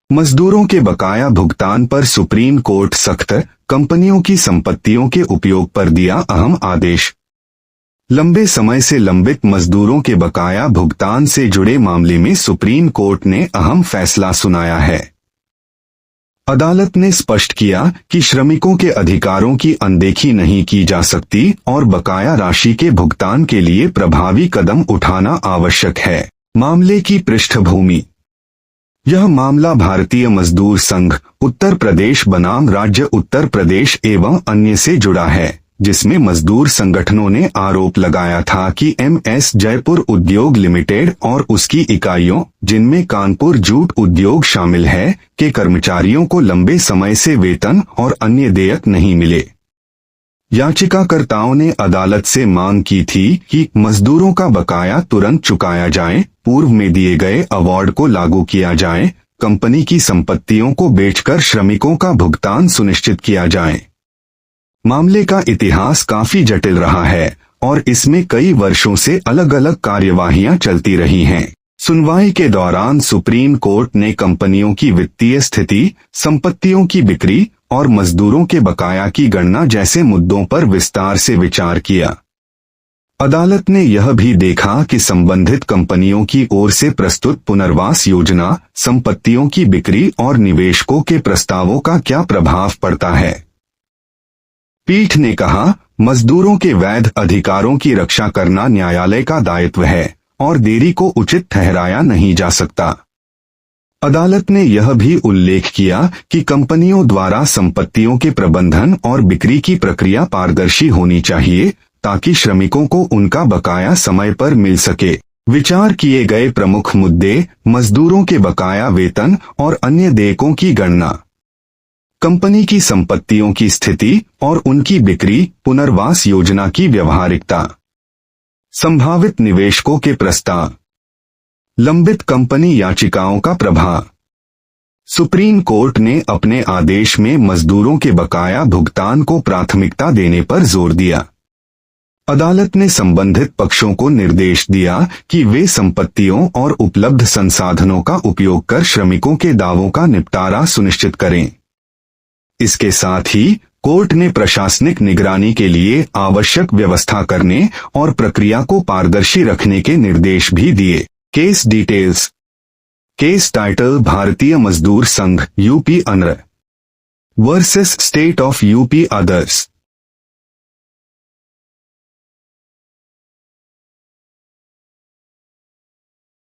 मजदूरों के बकाया भुगतान पर सुप्रीम कोर्ट सख्त, कंपनियों की संपत्तियों के उपयोग पर दिया अहम आदेश। लंबे समय से लंबित मजदूरों के बकाया भुगतान से जुड़े मामले में सुप्रीम कोर्ट ने अहम फैसला सुनाया है। अदालत ने स्पष्ट किया कि श्रमिकों के अधिकारों की अनदेखी नहीं की जा सकती और बकाया राशि के भुगतान के लिए प्रभावी कदम उठाना आवश्यक है। मामले की पृष्ठभूमि। यह मामला भारतीय मजदूर संघ, उत्तर प्रदेश बनाम राज्य उत्तर प्रदेश एवं अन्य से जुड़ा है, जिसमें मजदूर संगठनों ने आरोप लगाया था कि MS जयपुर उद्योग लिमिटेड और उसकी इकाइयों, जिनमें कानपुर जूट उद्योग शामिल है, के कर्मचारियों को लंबे समय से वेतन और अन्य देयक नहीं मिले। याचिकाकर्ताओं ने अदालत से मांग की थी कि मजदूरों का बकाया तुरंत चुकाया जाए, पूर्व में दिए गए अवार्ड को लागू किया जाए, कंपनी की संपत्तियों को बेचकर श्रमिकों का भुगतान सुनिश्चित किया जाए। मामले का इतिहास काफी जटिल रहा है और इसमें कई वर्षों से अलग अलग कार्यवाहियां चलती रही हैं। सुनवाई के दौरान सुप्रीम कोर्ट ने कंपनियों की वित्तीय स्थिति, संपत्तियों की बिक्री और मजदूरों के बकाया की गणना जैसे मुद्दों पर विस्तार से विचार किया। अदालत ने यह भी देखा कि संबंधित कंपनियों की ओर से प्रस्तुत पुनर्वास योजना, संपत्तियों की बिक्री और निवेशकों के प्रस्तावों का क्या प्रभाव पड़ता है। पीठ ने कहा, मजदूरों के वैध अधिकारों की रक्षा करना न्यायालय का दायित्व है और देरी को उचित ठहराया नहीं जा सकता। अदालत ने यह भी उल्लेख किया कि कंपनियों द्वारा संपत्तियों के प्रबंधन और बिक्री की प्रक्रिया पारदर्शी होनी चाहिए, ताकि श्रमिकों को उनका बकाया समय पर मिल सके। विचार किए गए प्रमुख मुद्दे: मजदूरों के बकाया वेतन और अन्य देयकों की गणना, कंपनी की संपत्तियों की स्थिति और उनकी बिक्री, पुनर्वास योजना की व्यवहारिकता, संभावित निवेशकों के प्रस्ताव, लंबित कंपनी याचिकाओं का प्रभाव। सुप्रीम कोर्ट ने अपने आदेश में मजदूरों के बकाया भुगतान को प्राथमिकता देने पर जोर दिया। अदालत ने संबंधित पक्षों को निर्देश दिया कि वे संपत्तियों और उपलब्ध संसाधनों का उपयोग कर श्रमिकों के दावों का निपटारा सुनिश्चित करें। इसके साथ ही कोर्ट ने प्रशासनिक निगरानी के लिए आवश्यक व्यवस्था करने और प्रक्रिया को पारदर्शी रखने के निर्देश भी दिए। Case details. केस टाइटल: भारतीय मजदूर संघ UP owner versus state of UP others.